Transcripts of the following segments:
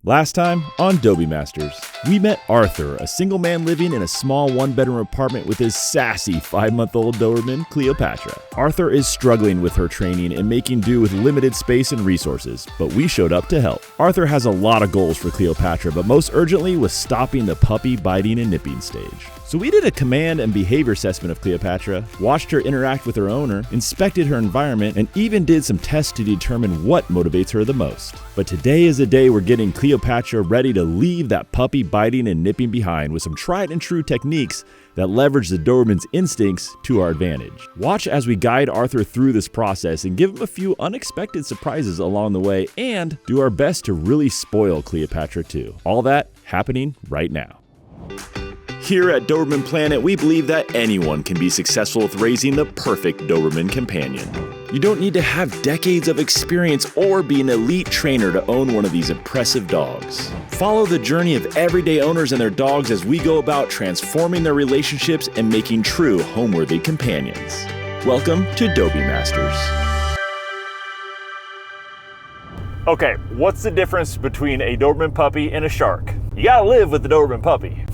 Last time on Dobie Masters, we met Arthur, a single man living in a small one-bedroom apartment with his sassy 5-month-old Doberman, Cleopatra. Arthur is struggling with her training and making do with limited space and resources, but we showed up to help. Arthur has a lot of goals for Cleopatra, but most urgently was stopping the puppy biting and nipping stage. So we did a command and behavior assessment of Cleopatra, watched her interact with her owner, inspected her environment, and even did some tests to determine what motivates her the most. But today is the day we're getting Cleopatra ready to leave that puppy biting and nipping behind with some tried and true techniques that leverage the Doberman's instincts to our advantage. Watch as we guide Arthur through this process and give him a few unexpected surprises along the way and do our best to really spoil Cleopatra too. All that happening right now. Here at Doberman Planet, we believe that anyone can be successful with raising the perfect Doberman companion. You don't need to have decades of experience or be an elite trainer to own one of these impressive dogs. Follow the journey of everyday owners and their dogs as we go about transforming their relationships and making true home-worthy companions. Welcome to Dobie Masters. Okay, what's the difference between a Doberman puppy and a shark? You gotta live with the Doberman puppy.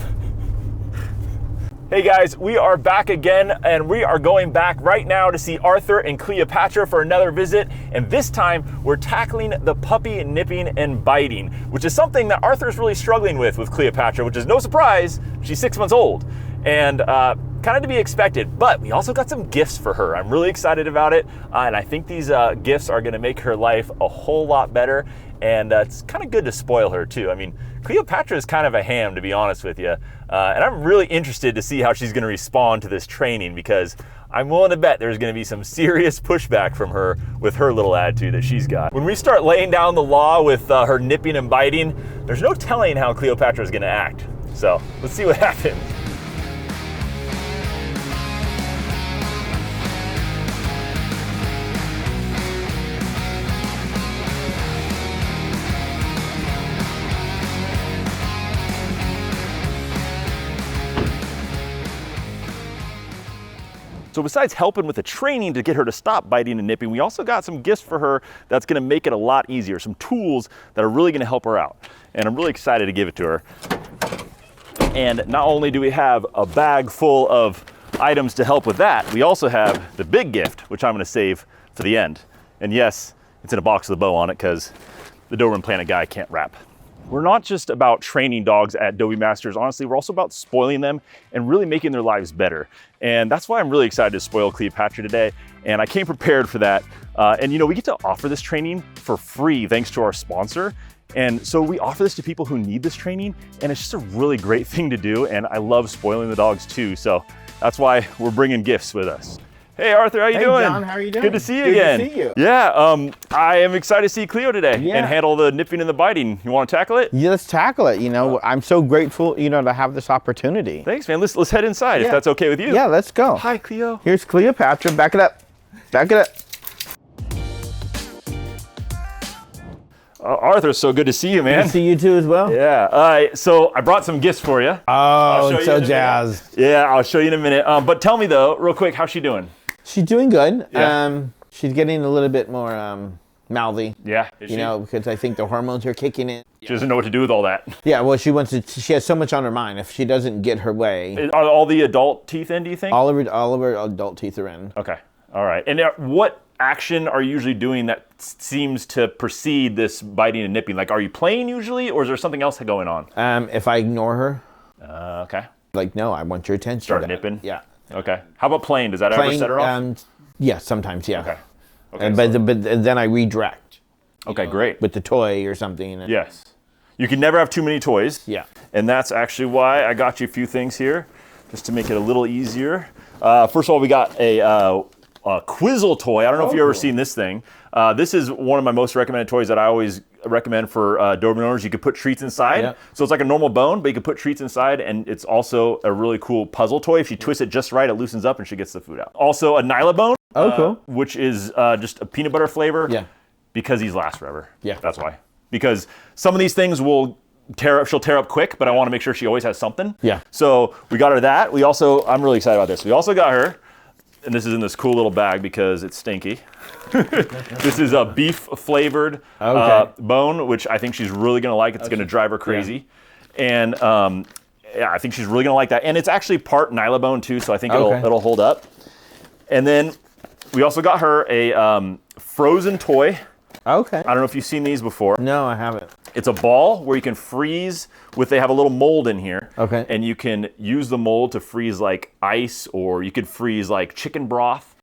Hey guys, we are back again and we are going back right now to see Arthur and Cleopatra for another visit. And this time we're tackling the puppy nipping and biting, which is something that Arthur's really struggling with Cleopatra, which is no surprise. She's 6 months old and kind of to be expected, but we also got some gifts for her. I'm really excited about it. And I think these gifts are gonna make her life a whole lot better. And it's kind of good to spoil her too. I mean, Cleopatra is kind of a ham, to be honest with you. And I'm really interested to see how she's gonna respond to this training because I'm willing to bet there's gonna be some serious pushback from her with her little attitude that she's got. When we start laying down the law with her nipping and biting, there's no telling how Cleopatra is gonna act. So let's see what happens. So besides helping with the training to get her to stop biting and nipping, we also got some gifts for her that's gonna make it a lot easier, some tools that are really gonna help her out. And I'm really excited to give it to her. And not only do we have a bag full of items to help with that, we also have the big gift, which I'm gonna save for the end. And yes, it's in a box with a bow on it because the Doberman Planet guy can't wrap. We're not just about training dogs at Dobie Masters. Honestly, we're also about spoiling them and really making their lives better. And that's why I'm really excited to spoil Cleopatra today. And I came prepared for that. And you know, we get to offer this training for free thanks to our sponsor. And so we offer this to people who need this training. And it's just a really great thing to do. And I love spoiling the dogs too. So that's why we're bringing gifts with us. Hey Arthur, how you doing? Hey John, how are you doing? Good to see you again. Good to see you. Yeah, I am excited to see Cleo today and handle the nipping and the biting. You want to tackle it? Yeah, let's tackle it. You know, I'm so grateful, you know, to have this opportunity. Thanks, man. Let's head inside if that's okay with you. Yeah, let's go. Hi, Cleo. Here's Cleopatra. Back it up. Back it up. Arthur, so good to see you, man. Good to see you too as well. Yeah. So I brought some gifts for you. Oh, so jazzed. Yeah, I'll show you in a minute. But tell me though, real quick, how's she doing? She's doing good. Yeah. She's getting a little bit more mouthy. Yeah. You know, because I think the hormones are kicking in. She doesn't know what to do with all that. Yeah, well, she has so much on her mind. If she doesn't get her way. Are all the adult teeth in, do you think? All of her adult teeth are in. Okay. All right. And what action are you usually doing that seems to precede this biting and nipping? Like, are you playing usually, or is there something else going on? If I ignore her. Okay. Like, no, I want your attention. Start nipping? Yeah. Okay. How about playing? Does that ever set her off? Yeah, sometimes, yeah. Okay. But then I redirect. Okay, great. With the toy or something. Yes. You can never have too many toys. Yeah. And that's actually why I got you a few things here, just to make it a little easier. First of all, we got a Quizzle toy. I don't know if you've ever seen this thing. This is one of my most recommended toys that I always recommend for Doberman owners. You could put treats inside. Yep. So it's like a normal bone, but you can put treats inside, and it's also a really cool puzzle toy. If you twist it just right, it loosens up and she gets the food out. Also a Nylabone, cool. Which is just a peanut butter flavor. Yeah. Because these last forever. Yeah. That's why. Because some of these things will she'll tear up quick, but I want to make sure she always has something. Yeah. So we got her that. I'm really excited about this. We also got her and this is in this cool little bag because it's stinky. This is a beef flavored bone, which I think she's really gonna like. It's gonna drive her crazy. And yeah, I think she's really gonna like that. And it's actually part Nylabone too, so I think it'll hold up. And then we also got her a frozen toy. Okay. I don't know if you've seen these before. No, I haven't. It's a ball where you can freeze they have a little mold in here. Okay. And you can use the mold to freeze like ice, or you could freeze like chicken broth,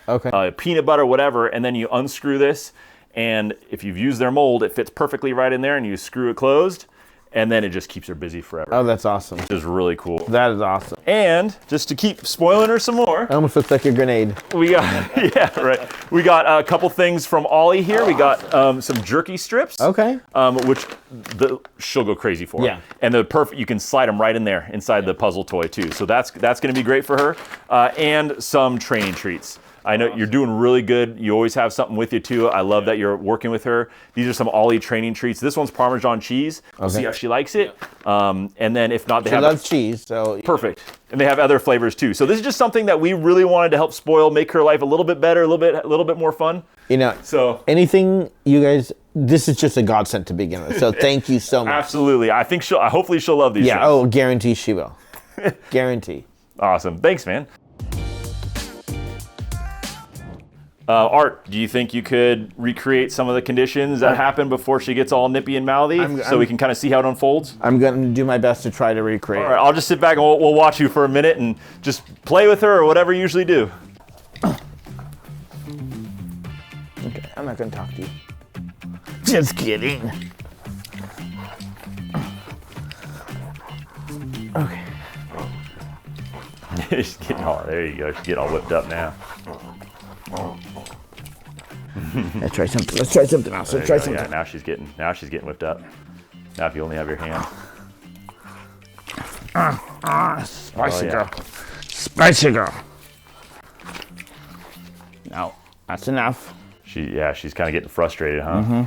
peanut butter, whatever, and then you unscrew this, and if you've used their mold, it fits perfectly right in there, and you screw it closed, and then it just keeps her busy forever. Oh, that's awesome. Which is really cool. That is awesome. And just to keep spoiling her some more, It almost looks like a grenade. we got we got a couple things from Ollie here. We got some jerky strips. Okay. Which she'll go crazy for. Yeah. And you can slide them right in there inside the puzzle toy too. So that's going to be great for her. And some training treats. I know you're doing really good. You always have something with you too. I love that you're working with her. These are some Ollie training treats. This one's Parmesan cheese. We'll see how she likes it. And then if not, She loves cheese, so. Perfect. And they have other flavors too. So this is just something that we really wanted to help spoil, make her life a little bit better, a little bit more fun. You know, so anything you guys, this is just a godsend to begin with. So thank you so much. Absolutely. I think hopefully she'll love these things. Oh, guarantee she will. Guarantee. Awesome. Thanks, man. Art, do you think you could recreate some of the conditions that happen before she gets all nippy and mouthy so we can kind of see how it unfolds? I'm going to do my best to try to recreate. All right, I'll just sit back and we'll watch you for a minute and just play with her or whatever you usually do. Okay, I'm not going to talk to you. Just kidding. Okay. She's getting there you go. She's getting all whipped up now. Let's try something. Let's try something else. Let's try something. Yeah, now she's getting whipped up. Now if you only have your hand. Spicy girl. Spicy girl. No, that's enough. She's kind of getting frustrated, huh?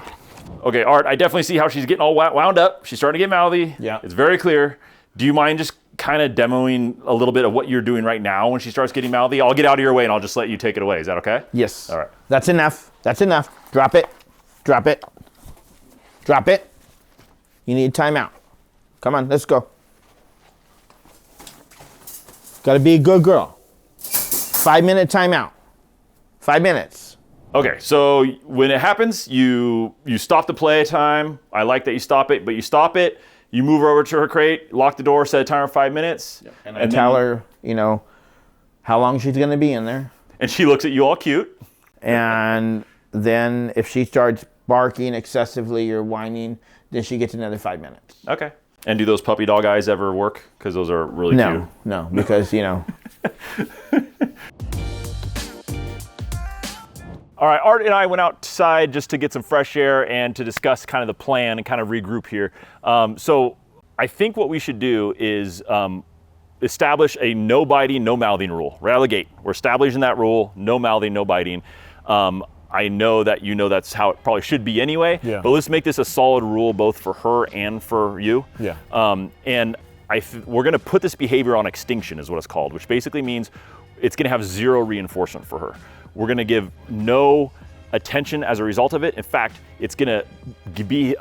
Okay, Art, I definitely see how she's getting all wound up. She's starting to get mouthy. Yeah. It's very clear. Do you mind just kind of demoing a little bit of what you're doing right now when she starts getting mouthy? I'll get out of your way and I'll just let you take it away. Is that okay? Yes. All right. That's enough. That's enough. Drop it. Drop it. Drop it. You need a timeout. Come on, let's go. Gotta be a good girl. 5-minute timeout. 5 minutes. Okay, so when it happens, you stop the play time. I like that you stop it, but you stop it. You move her over to her crate, lock the door, set a timer 5 minutes. Yep. And I tell her, how long she's going to be in there. And she looks at you all cute. And then if she starts barking excessively or whining, then she gets another 5 minutes. Okay. And do those puppy dog eyes ever work? Because those are really cute. No, because, All right, Art and I went outside just to get some fresh air and to discuss kind of the plan and kind of regroup here. So I think what we should do is establish a no biting, no mouthing rule right out of the gate. We're establishing that rule, no mouthing, no biting. I know that that's how it probably should be anyway, but let's make this a solid rule both for her and for you. Yeah. And we're gonna put this behavior on extinction is what it's called, which basically means it's gonna have zero reinforcement for her. We're gonna give no attention as a result of it. In fact, it's gonna be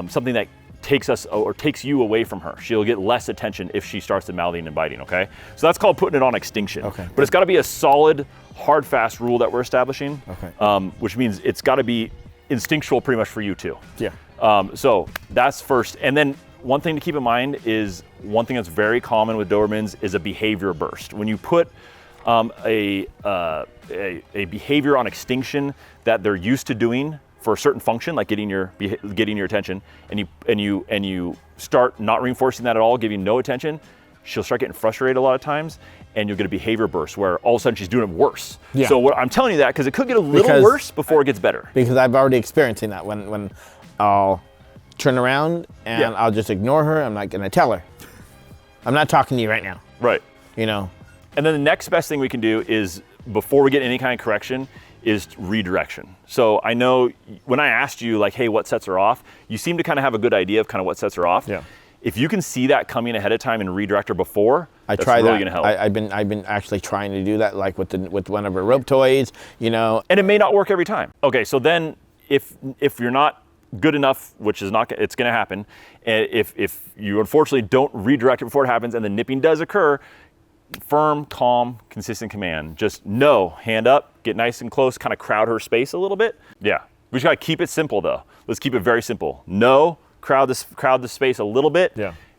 something that takes you away from her. She'll get less attention if she starts to mouthing and biting, okay? So that's called putting it on extinction. Okay. But it's gotta be a solid, hard, fast rule that we're establishing, okay. Which means it's gotta be instinctual pretty much for you too. Yeah. So that's first. And then one thing to keep in mind is one thing that's very common with Dobermans is a behavior burst. When you put a behavior on extinction that they're used to doing for a certain function, like getting your attention, and you start not reinforcing that at all, giving no attention, she'll start getting frustrated a lot of times, and you'll get a behavior burst where all of a sudden she's doing it worse. Yeah. So I'm telling you that because it could get a little worse before it gets better. Because I've already experiencing that when I'll turn around and I'll just ignore her. I'm not gonna tell her. I'm not talking to you right now. Right. And then the next best thing we can do is, before we get any kind of correction, is redirection. So I know when I asked you, like, hey, what sets her off? You seem to kind of have a good idea of kind of what sets her off. Yeah. if you can see that coming ahead of time and redirect her before, that's really that. gonna help. I've been actually trying to do that, like with one of her rope toys, you know. And it may not work every time. Okay, so then if you're not good enough, which is not, it's gonna happen, and if you unfortunately don't redirect it before it happens and the nipping does occur, firm, calm, consistent command. Just no, hand up, get nice and close, kind of crowd her space a little bit. Yeah, we just gotta keep it simple though. Let's keep it very simple. No, crowd the space a little bit,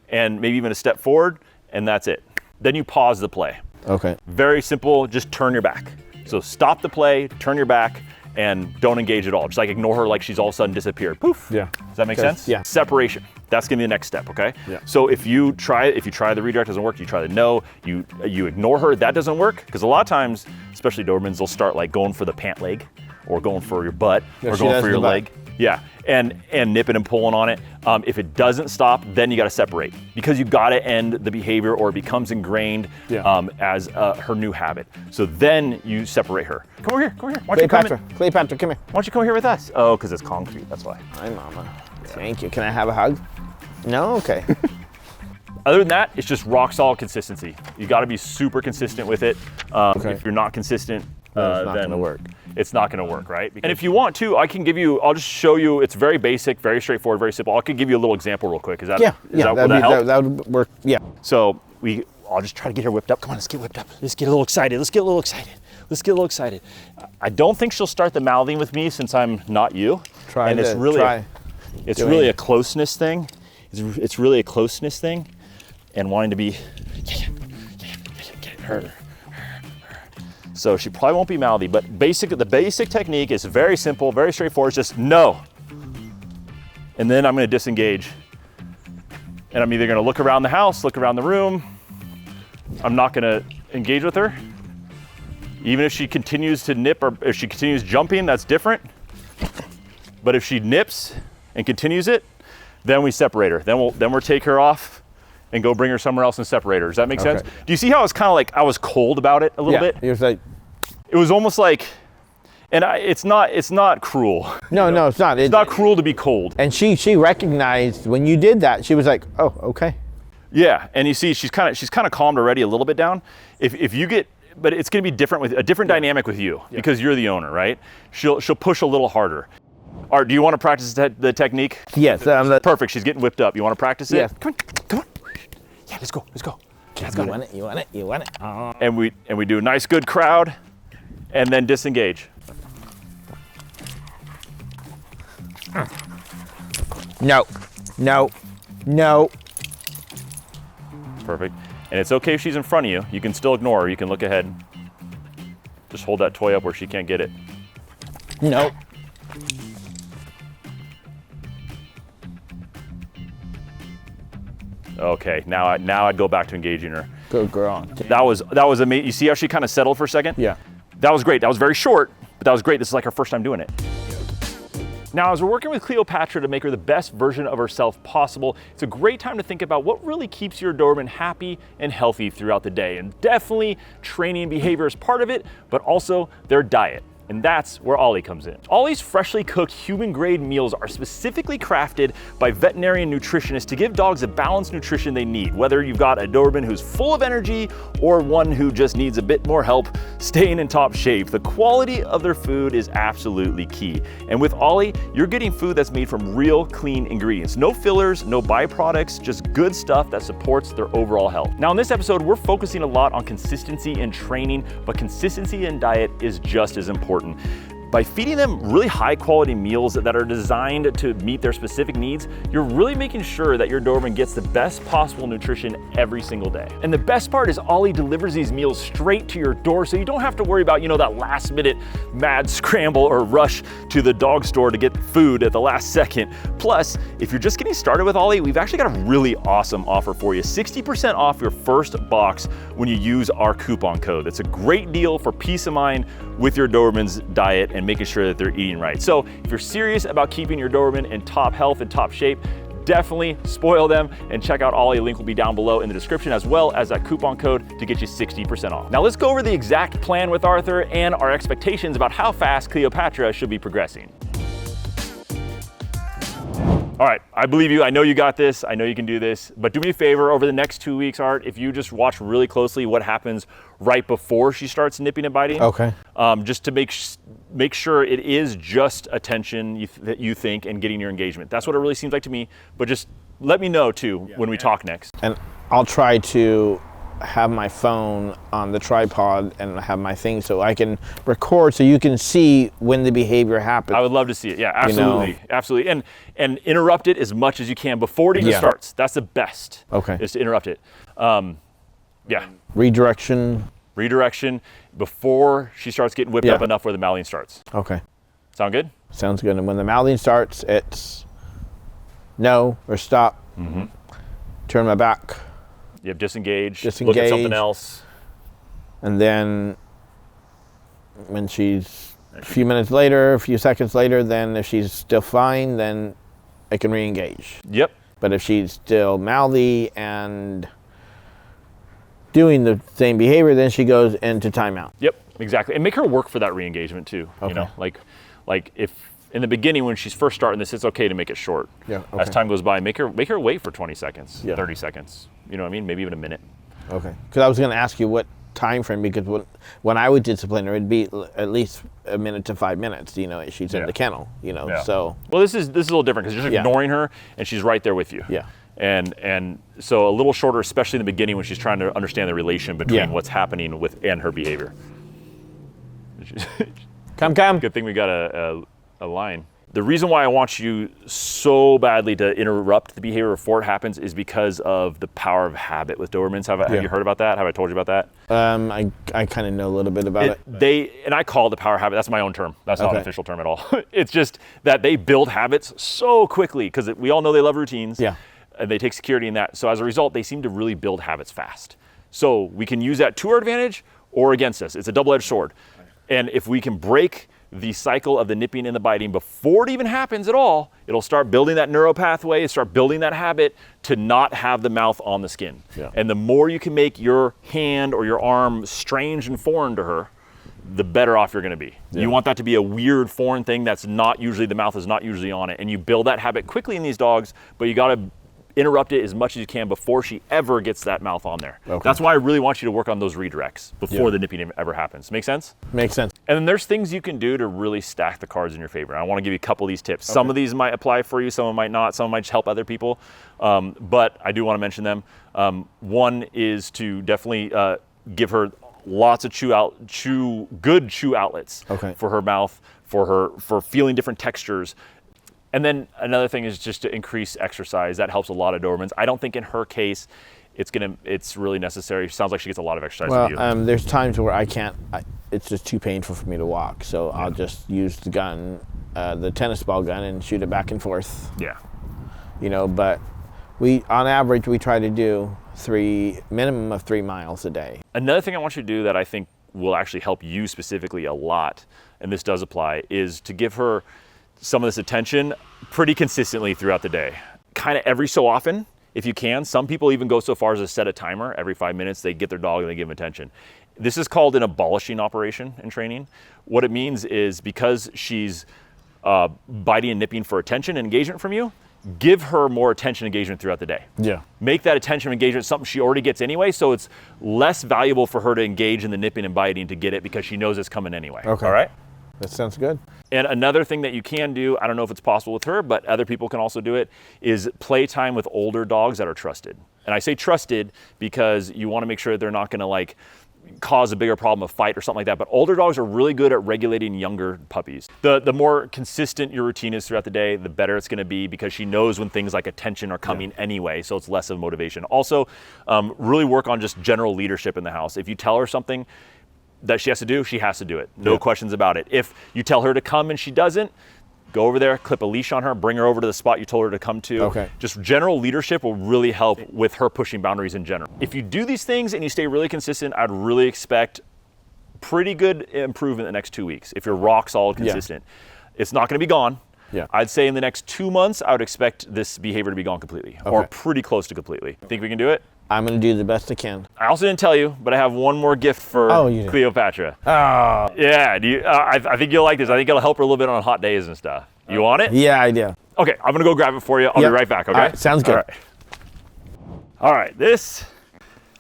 and maybe even a step forward, and that's it. Then you pause the play. Okay. Very simple, just turn your back. So stop the play, turn your back, and don't engage at all. Just like ignore her like she's all of a sudden disappeared. Poof. Yeah. Does that make sense? Yeah. Separation. That's gonna be the next step, okay? Yeah. So if you try the redirect doesn't work, you try the no, you ignore her, that doesn't work, because a lot of times, especially Dobermans, they'll start like going for the pant leg, or going for your butt, or going for your leg. Yeah, and nipping and pulling on it. If it doesn't stop, then you gotta separate, because you gotta end the behavior or it becomes ingrained as her new habit. So then you separate her. Come over here, come over here. Why don't Cleopatra, come here. Why don't you come here with us? Oh, because it's concrete, that's why. Hi, Mama. Thank you. Can I have a hug? No? Okay. Other than that, it's just rock solid consistency. You gotta be super consistent with it. If you're not consistent, it's not then gonna work. It's not gonna work, right? And if you want to, I'll just show you, it's very basic, very straightforward, very simple. I can give you a little example real quick. Is that, that would work, yeah. So I'll just try to get her whipped up. Come on, let's get whipped up. Let's get a little excited. Let's get a little excited. Let's get a little excited. I don't think she'll start the mouthing with me since I'm not you. It's really a closeness thing. It's really a closeness thing, and wanting to be, get her. So she probably won't be mouthy, but the basic technique is very simple, very straightforward. It's just no. And then I'm gonna disengage. And I'm either gonna look around the house, look around the room. I'm not gonna engage with her. Even if she continues to nip, or if she continues jumping, that's different. But if she nips and continues it, then we separate her. Then we'll take her off and go bring her somewhere else and separate her. Does that make sense? Do you see how it's kind of like I was cold about it a little bit? It was almost like, and it's not cruel. No, it's not. It's not cruel to be cold. And she recognized when you did that. She was like, oh, okay. Yeah, and you see, she's kind of calmed already a little bit down. If you get, but it's going to be different with a different dynamic with you because you're the owner, right? She'll push a little harder. Art, do you want to practice the technique? Yes. Perfect. She's getting whipped up. You want to practice it? Yes. Come on. Yeah, let's go. You want it. And we do a nice good crowd, and then disengage. No. Perfect. And it's okay if she's in front of you. You can still ignore her. You can look ahead. Just hold that toy up where she can't get it. No. Okay, now I'd go back to engaging her. Good girl. That was amazing. You see how she kind of settled for a second? Yeah. That was great. That was very short, but that was great. This is like her first time doing it. Now, as we're working with Cleopatra to make her the best version of herself possible, it's a great time to think about what really keeps your Doberman happy and healthy throughout the day. And definitely training and behavior is part of it, but also their diet. And that's where Ollie comes in. Ollie's freshly cooked human-grade meals are specifically crafted by veterinarian nutritionists to give dogs the balanced nutrition they need, whether you've got a Doberman who's full of energy or one who just needs a bit more help staying in top shape. The quality of their food is absolutely key. And with Ollie, you're getting food that's made from real, clean ingredients. No fillers, no byproducts, just good stuff that supports their overall health. Now, in this episode, we're focusing a lot on consistency in training, but consistency in diet is just as important. By feeding them really high quality meals that are designed to meet their specific needs, you're really making sure that your Doberman gets the best possible nutrition every single day. And the best part is Ollie delivers these meals straight to your door, so you don't have to worry about, that last minute mad scramble or rush to the dog store to get food at the last second. Plus, if you're just getting started with Ollie, we've actually got a really awesome offer for you. 60% off your first box when you use our coupon code. That's a great deal for peace of mind with your Doberman's diet and making sure that they're eating right. So if you're serious about keeping your Doberman in top health and top shape, definitely spoil them and check out Ollie. A link will be down below in the description, as well as that coupon code to get you 60% off. Now let's go over the exact plan with Arthur and our expectations about how fast Cleopatra should be progressing. All right, I believe you. I know you got this. I know you can do this. But do me a favor, over the next 2 weeks, Art, if you just watch really closely what happens right before she starts nipping and biting. Okay. Just to make sure it is just attention that you think and getting your engagement. That's what it really seems like to me. But just let me know, too, when we talk next. And I'll try to have my phone on the tripod and have my thing so I can record so you can see when the behavior happens. I would love to see it. Yeah, absolutely. Absolutely. And interrupt it as much as you can before it even starts. That's the best. Okay. Is to interrupt it. Yeah. Redirection before she starts getting whipped up enough where the mouthing starts. Okay. Sound good? Sounds good. And when the mouthing starts, it's no or stop. Mm-hmm. Turn my back. You have disengage. Look at something else. And then when she's a few minutes later, a few seconds later, then if she's still fine, then I can re-engage. Yep. But if she's still mouthy and doing the same behavior, then she goes into timeout. Yep, exactly. And make her work for that re-engagement too. Okay. You know, like if in the beginning when she's first starting this, it's okay to make it short. Yeah. Okay. As time goes by, make her wait for 20 seconds, Yeah. 30 seconds. You know what I mean? Maybe even a minute. Okay. Because I was going to ask you what time frame, because when I would discipline her, it'd be at least a minute to 5 minutes. You know, she's in the kennel. You know, so. Well, this is a little different because you're just ignoring her and she's right there with you. Yeah. And so a little shorter, especially in the beginning when she's trying to understand the relation between what's happening with and her behavior. Come. Good thing we got a line. The reason why I want you so badly to interrupt the behavior before it happens is because of the power of habit with Dobermans. Have you heard about that? Have I told you about that? I kind of know a little bit about it. And I call it the power of habit. That's my own term. That's not an official term at all. It's just that they build habits so quickly because we all know they love routines. Yeah. And they take security in that. So as a result, they seem to really build habits fast. So we can use that to our advantage or against us. It's a double-edged sword. And if we can break the cycle of the nipping and the biting before it even happens at all, it'll start building that neural pathway, start building that habit to not have the mouth on the skin. Yeah. And the more you can make your hand or your arm strange and foreign to her, the better off you're going to be. Yeah. You want that to be a weird foreign thing that's not usually, the mouth is not usually on it. And you build that habit quickly in these dogs, but you got to interrupt it as much as you can before she ever gets that mouth on there. Okay. That's why I really want you to work on those redirects before the nipping ever happens. Make sense? Makes sense. And then there's things you can do to really stack the cards in your favor. I want to give you a couple of these tips. Some of these might apply for you, some of them might not, some of them might just help other people. But I do want to mention them. One is to definitely give her lots of good chew outlets for her mouth, for feeling different textures. And then another thing is just to increase exercise. That helps a lot of Dobermans. I don't think in her case it's really necessary. Sounds like she gets a lot of exercise with you. There's times where I can't. It's just too painful for me to walk. So I'll just use the gun, the tennis ball gun, and shoot it back and forth. Yeah. You know, but on average we try to do minimum of 3 miles a day. Another thing I want you to do that I think will actually help you specifically a lot, and this does apply, is to give her some of this attention pretty consistently throughout the day. Kind of every so often, if you can. Some people even go so far as to set a timer. Every 5 minutes, they get their dog and they give them attention. This is called an abolishing operation in training. What it means is because she's biting and nipping for attention and engagement from you, give her more attention and engagement throughout the day. Yeah. Make that attention and engagement something she already gets anyway, so it's less valuable for her to engage in the nipping and biting to get it because she knows it's coming anyway. Okay. All right? That sounds good. And another thing that you can do, I don't know if it's possible with her, but other people can also do it, is playtime with older dogs that are trusted. And I say trusted because you want to make sure they're not going to cause a bigger problem, a fight or something like that. But older dogs are really good at regulating younger puppies. The more consistent your routine is throughout the day, the better it's going to be because she knows when things like attention are coming anyway, so it's less of motivation. Also, really work on just general leadership in the house. If you tell her something that she has to do, she has to do it. No questions about it. If you tell her to come and she doesn't, go over there, clip a leash on her, bring her over to the spot you told her to come to. Okay. Just general leadership will really help with her pushing boundaries in general. If you do these things and you stay really consistent, I'd really expect pretty good improvement in the next 2 weeks. If you're rock solid consistent. It's not gonna be gone. Yeah. I'd say in the next 2 months, I would expect this behavior to be gone completely or pretty close to completely. Think we can do it? I'm going to do the best I can. I also didn't tell you, but I have one more gift for Cleopatra. Oh. Yeah, I think you'll like this. I think it'll help her a little bit on hot days and stuff. You want it? Yeah, I do. Okay, I'm gonna go grab it for you. I'll be right back, okay? All right, sounds good. All right, this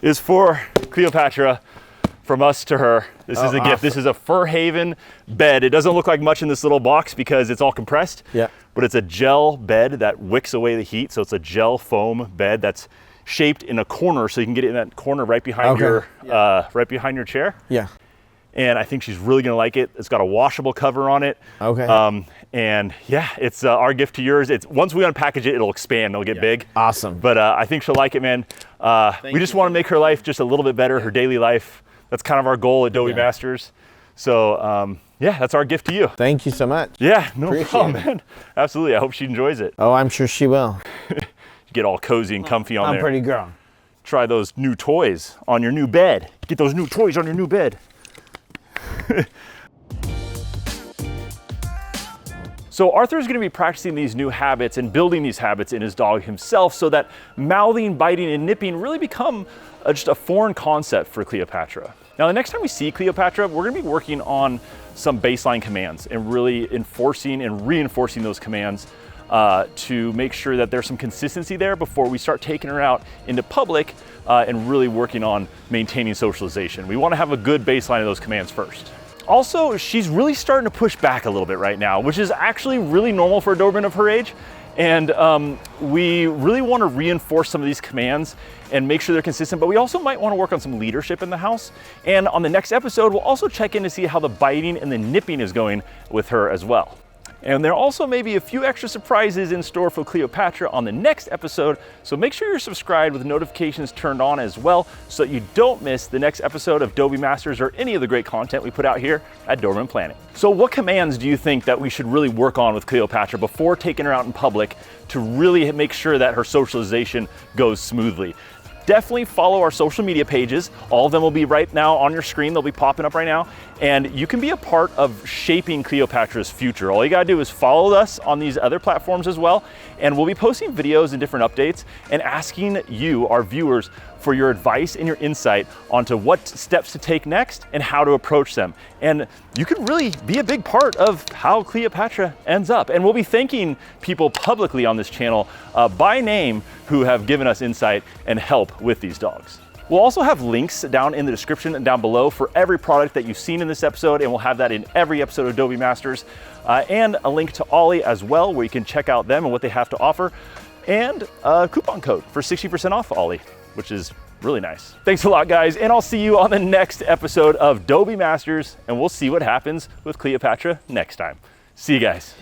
is for Cleopatra, from us to her. This is a gift. This is a Fur Haven bed. It doesn't look like much in this little box because it's all compressed. Yeah. But it's a gel bed that wicks away the heat. So it's a gel foam bed that's shaped in a corner, so you can get it in that corner right behind your right behind your chair. Yeah. And I think she's really gonna like it. It's got a washable cover on it. Okay. And yeah, it's our gift to yours. It's once we unpackage it, it'll expand, it'll get big. Awesome. But I think she'll like it, man. We just want to make her life just a little bit better, her daily life. That's kind of our goal at Dobie Masters. So yeah, that's our gift to you. Thank you so much. Yeah, no problem, man. Absolutely. I hope she enjoys it. Oh, I'm sure she will. Get all cozy and comfy on there. I'm pretty grown. Try those new toys on your new bed. Get those new toys on your new bed. So Arthur's gonna be practicing these new habits and building these habits in his dog himself so that mouthing, biting, and nipping really become just a foreign concept for Cleopatra. Now, the next time we see Cleopatra, we're gonna be working on some baseline commands and really enforcing and reinforcing those commands to make sure that there's some consistency there before we start taking her out into public and really working on maintaining socialization. We wanna have a good baseline of those commands first. Also, she's really starting to push back a little bit right now, which is actually really normal for a Doberman of her age. And we really want to reinforce some of these commands and make sure they're consistent, but we also might want to work on some leadership in the house. And on the next episode, we'll also check in to see how the biting and the nipping is going with her as well. And there also may be a few extra surprises in store for Cleopatra on the next episode, so make sure you're subscribed with notifications turned on as well so that you don't miss the next episode of Dobie Masters or any of the great content we put out here at Doberman Planet. So what commands do you think that we should really work on with Cleopatra before taking her out in public to really make sure that her socialization goes smoothly? Definitely follow our social media pages. All of them will be right now on your screen. They'll be popping up right now. And you can be a part of shaping Cleopatra's future. All you gotta do is follow us on these other platforms as well. And we'll be posting videos and different updates and asking you, our viewers, for your advice and your insight onto what steps to take next and how to approach them. And you could really be a big part of how Cleopatra ends up. And we'll be thanking people publicly on this channel by name who have given us insight and help with these dogs. We'll also have links down in the description and down below for every product that you've seen in this episode, and we'll have that in every episode of Dobie Masters, and a link to Ollie as well, where you can check out them and what they have to offer, and a coupon code for 60% off Ollie, which is really nice. Thanks a lot, guys, and I'll see you on the next episode of Dobie Masters, and we'll see what happens with Cleopatra next time. See you guys.